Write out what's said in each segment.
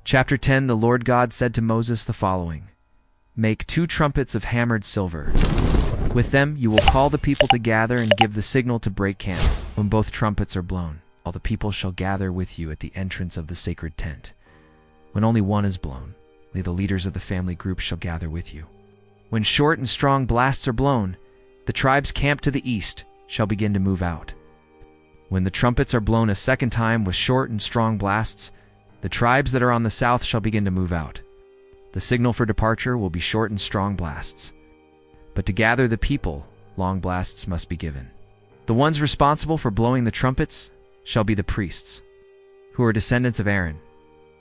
Chapter 10. The Lord God said to Moses the following: Make 2 trumpets of hammered silver. With them you will call the people to gather and give the signal to break camp. When both trumpets are blown, all the people shall gather with you at the entrance of the sacred tent. When only one is blown, only the leaders of the family group shall gather with you. When short and strong blasts are blown, the tribes camped to the east shall begin to move out. When the trumpets are blown a second time with short and strong blasts, the tribes that are on the south shall begin to move out. The signal for departure will be short and strong blasts. But to gather the people, long blasts must be given. The ones responsible for blowing the trumpets shall be the priests, who are descendants of Aaron.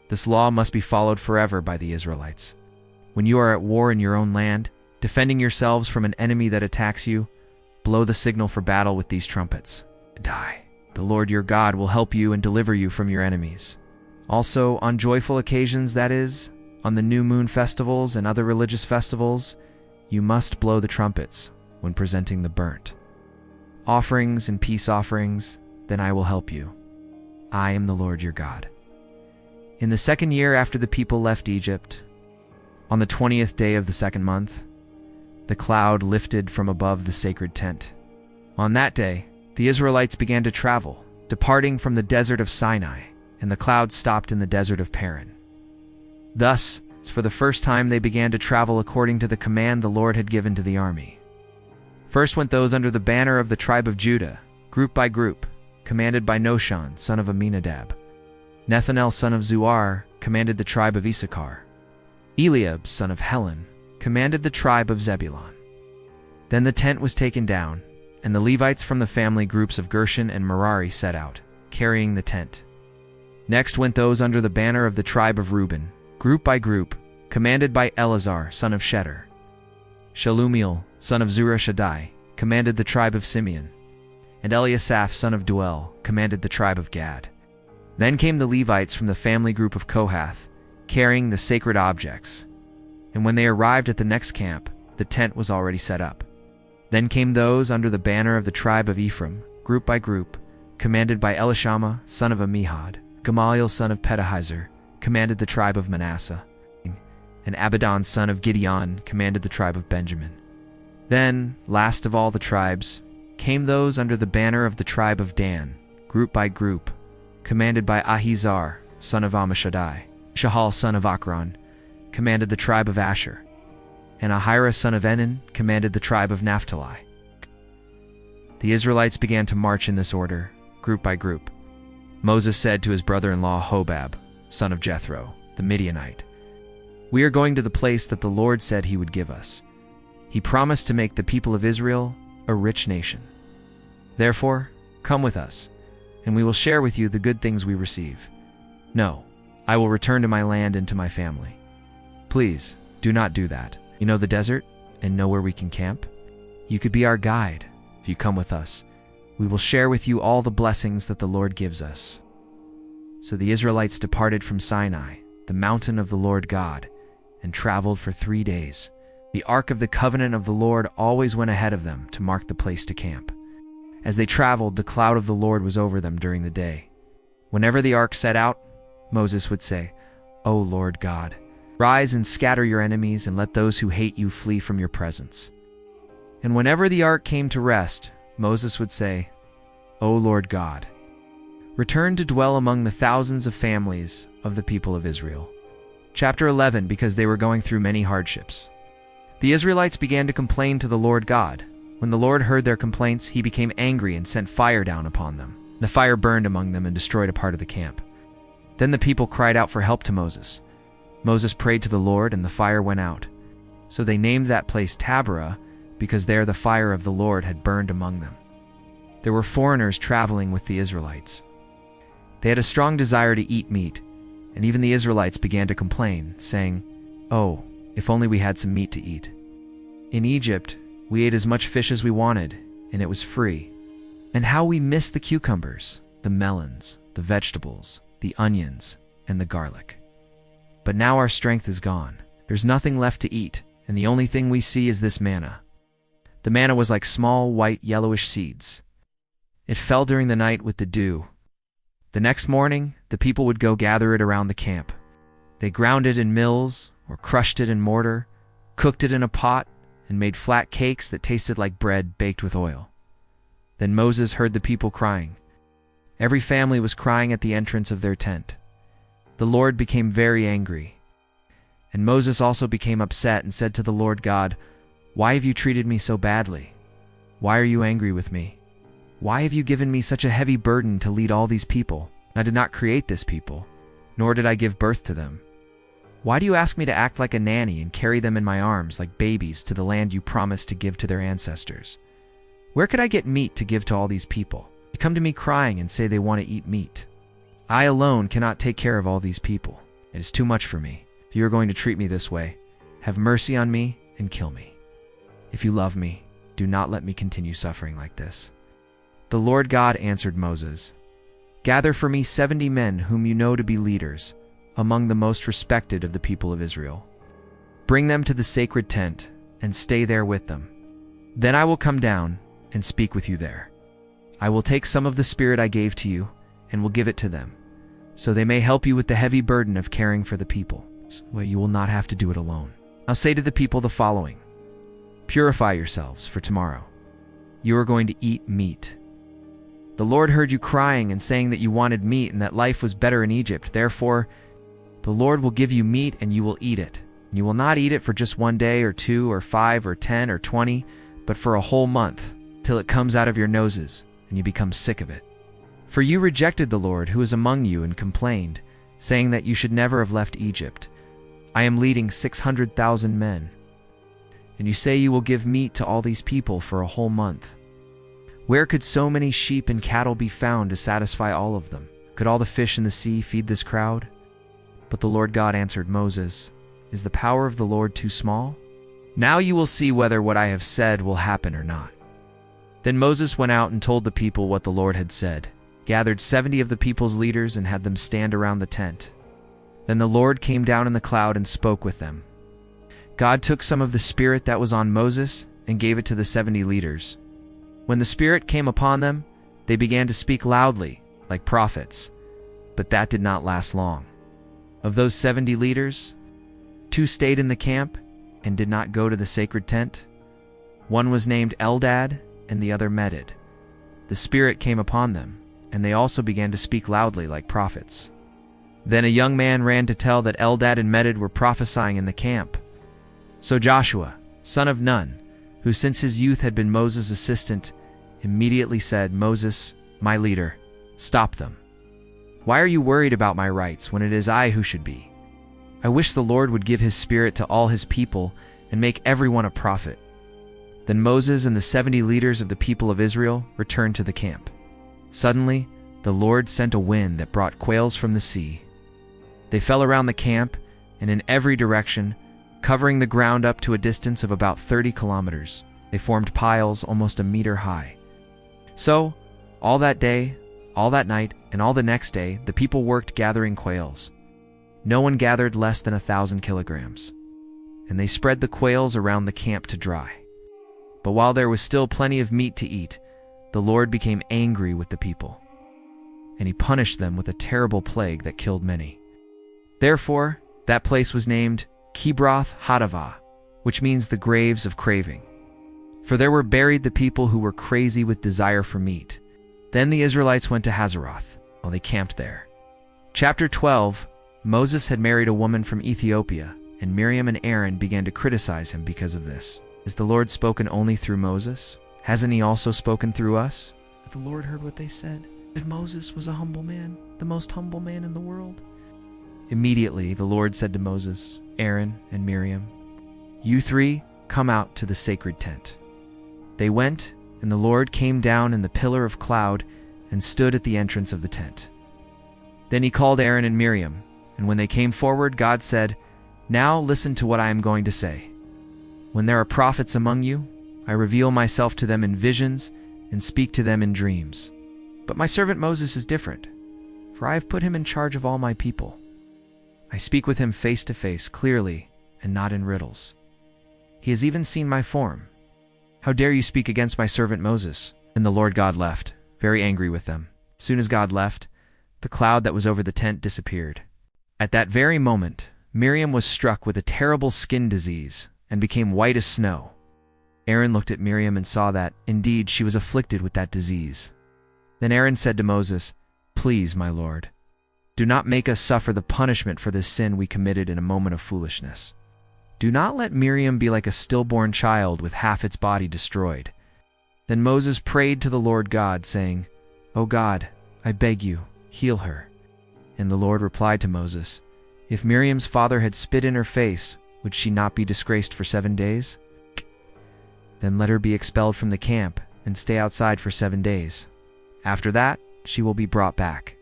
This law must be followed forever by the Israelites. When you are at war in your own land, defending yourselves from an enemy that attacks you, blow the signal for battle with these trumpets. Die. The Lord your God will help you and deliver you from your enemies. Also, on joyful occasions, that is, on the new moon festivals and other religious festivals, you must blow the trumpets when presenting the burnt offerings and peace offerings. Then I will help you. I am the Lord your God. In the 2nd year after the people left Egypt, on the 20th day of the 2nd month, the cloud lifted from above the sacred tent. On that day, the Israelites began to travel, departing from the desert of Sinai, and the cloud stopped in the desert of Paran. Thus, for the first time they began to travel according to the command the Lord had given to the army. First went those under the banner of the tribe of Judah, group by group, commanded by Noshan, son of Aminadab. Nethanel, son of Zuar, commanded the tribe of Issachar. Eliab, son of Helon, commanded the tribe of Zebulun. Then the tent was taken down, and the Levites from the family groups of Gershon and Merari set out, carrying the tent. Next went those under the banner of the tribe of Reuben, group by group, commanded by Eleazar, son of Sheter. Shalumiel, son of Zurishadai, commanded the tribe of Simeon. And Eliasaph, son of Duel, commanded the tribe of Gad. Then came the Levites from the family group of Kohath, carrying the sacred objects. And when they arrived at the next camp, the tent was already set up. Then came those under the banner of the tribe of Ephraim, group by group, commanded by Elishama, son of Ammihud. Gamaliel, son of Pedahizur, commanded the tribe of Manasseh. And Abidan, son of Gideon, commanded the tribe of Benjamin. Then, last of all the tribes, came those under the banner of the tribe of Dan, group by group, commanded by Ahizar, son of Ammishaddai. Shahal, son of Akron, commanded the tribe of Asher. And Ahira, son of Enan, commanded the tribe of Naphtali. The Israelites began to march in this order, group by group. Moses said to his brother-in-law Hobab, son of Jethro, the Midianite, "We are going to the place that the Lord said he would give us. He promised to make the people of Israel a rich nation. Therefore, come with us, and we will share with you the good things we receive. No, I will return to my land and to my family. Please, do not do that. You know the desert and know where we can camp? You could be our guide. If you come with us, we will share with you all the blessings that the Lord gives us." So the Israelites departed from Sinai, the mountain of the Lord God, and traveled for 3 days. The ark of the covenant of the Lord always went ahead of them to mark the place to camp. As they traveled, the cloud of the Lord was over them during the day. Whenever the ark set out, Moses would say, "O Lord God, rise and scatter your enemies and let those who hate you flee from your presence." And whenever the ark came to rest, Moses would say, "O Lord God, return to dwell among the thousands of families of the people of Israel." Chapter 11. Because they were going through many hardships, the Israelites began to complain to the Lord God. When the Lord heard their complaints, he became angry and sent fire down upon them. The fire burned among them and destroyed a part of the camp. Then the people cried out for help to Moses. Moses prayed to the Lord, and the fire went out. So they named that place Taberah, because there the fire of the Lord had burned among them. There were foreigners traveling with the Israelites. They had a strong desire to eat meat, and even the Israelites began to complain, saying, "Oh, if only we had some meat to eat. In Egypt, we ate as much fish as we wanted, and it was free. And how we missed the cucumbers, the melons, the vegetables, the onions, and the garlic. But now our strength is gone. There's nothing left to eat, and the only thing we see is this manna." The manna was like small, white, yellowish seeds. It fell during the night with the dew. The next morning, the people would go gather it around the camp. They ground it in mills, or crushed it in mortar, cooked it in a pot, and made flat cakes that tasted like bread baked with oil. Then Moses heard the people crying. Every family was crying at the entrance of their tent. The Lord became very angry. And Moses also became upset and said to the Lord God, "Why have you treated me so badly? Why are you angry with me? Why have you given me such a heavy burden to lead all these people? I did not create this people, nor did I give birth to them. Why do you ask me to act like a nanny and carry them in my arms like babies to the land you promised to give to their ancestors? Where could I get meat to give to all these people? They come to me crying and say they want to eat meat. I alone cannot take care of all these people. It is too much for me. If you are going to treat me this way, have mercy on me and kill me. If you love me, do not let me continue suffering like this." The Lord God answered Moses, "Gather for me 70 men whom you know to be leaders, among the most respected of the people of Israel. Bring them to the sacred tent and stay there with them. Then I will come down and speak with you there. I will take some of the spirit I gave to you and will give it to them, so they may help you with the heavy burden of caring for the people. Well, you will not have to do it alone. I'll say to the people the following: Purify yourselves for tomorrow. You are going to eat meat. The Lord heard you crying and saying that you wanted meat and that life was better in Egypt. Therefore, the Lord will give you meat and you will eat it. And you will not eat it for just 1 day or 2 or 5 or 10 or 20, but for a whole month, till it comes out of your noses and you become sick of it. For you rejected the Lord who is among you and complained, saying that you should never have left Egypt. I am leading 600,000 men. And you say you will give meat to all these people for a whole month. Where could so many sheep and cattle be found to satisfy all of them? Could all the fish in the sea feed this crowd?" But the Lord God answered Moses, "Is the power of the Lord too small? Now you will see whether what I have said will happen or not." Then Moses went out and told the people what the Lord had said, gathered 70 of the people's leaders and had them stand around the tent. Then the Lord came down in the cloud and spoke with them. God took some of the spirit that was on Moses and gave it to the 70 leaders. When the Spirit came upon them, they began to speak loudly, like prophets, but that did not last long. Of those 70 leaders, 2 stayed in the camp and did not go to the sacred tent. One was named Eldad and the other Medad. The Spirit came upon them, and they also began to speak loudly like prophets. Then a young man ran to tell that Eldad and Medad were prophesying in the camp. So Joshua, son of Nun, who since his youth had been Moses' assistant, immediately said, "Moses, my leader, stop them. Why are you worried about my rights when it is I who should be? I wish the Lord would give his spirit to all his people and make everyone a prophet." Then Moses and the 70 leaders of the people of Israel returned to the camp. Suddenly, the Lord sent a wind that brought quails from the sea. They fell around the camp and in every direction, covering the ground up to a distance of about 30 kilometers. They formed piles almost a meter high. So, all that day, all that night, and all the next day, the people worked gathering quails. No one gathered less than 1,000 kilograms. And they spread the quails around the camp to dry. But while there was still plenty of meat to eat, the Lord became angry with the people. And he punished them with a terrible plague that killed many. Therefore, that place was named Kibroth Hattaavah, which means the graves of craving. For there were buried the people who were crazy with desire for meat. Then the Israelites went to Hazeroth, while they camped there. Chapter 12. Moses had married a woman from Ethiopia, and Miriam and Aaron began to criticize him because of this. Is the Lord spoken only through Moses? Hasn't he also spoken through us? But the Lord heard what they said, that Moses was a humble man, the most humble man in the world. Immediately the Lord said to Moses, Aaron, and Miriam, "You 3 come out to the sacred tent." They went, and the Lord came down in the pillar of cloud and stood at the entrance of the tent. Then he called Aaron and Miriam, and when they came forward, God said, "Now listen to what I am going to say. When there are prophets among you, I reveal myself to them in visions and speak to them in dreams. But my servant Moses is different, for I have put him in charge of all my people. I speak with him face to face, clearly, and not in riddles. He has even seen my form. How dare you speak against my servant Moses?" And the Lord God left, very angry with them. As soon as God left, the cloud that was over the tent disappeared. At that very moment, Miriam was struck with a terrible skin disease and became white as snow. Aaron looked at Miriam and saw that, indeed, she was afflicted with that disease. Then Aaron said to Moses, "Please, my lord, do not make us suffer the punishment for this sin we committed in a moment of foolishness. Do not let Miriam be like a stillborn child with half its body destroyed." Then Moses prayed to the Lord God, saying, "O God, I beg you, heal her." And the Lord replied to Moses, "If Miriam's father had spit in her face, would she not be disgraced for 7 days? Then let her be expelled from the camp and stay outside for 7 days. After that, she will be brought back."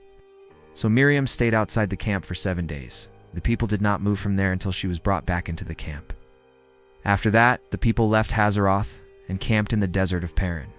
So Miriam stayed outside the camp for 7 days. The people did not move from there until she was brought back into the camp. After that, the people left Hazeroth and camped in the desert of Paran.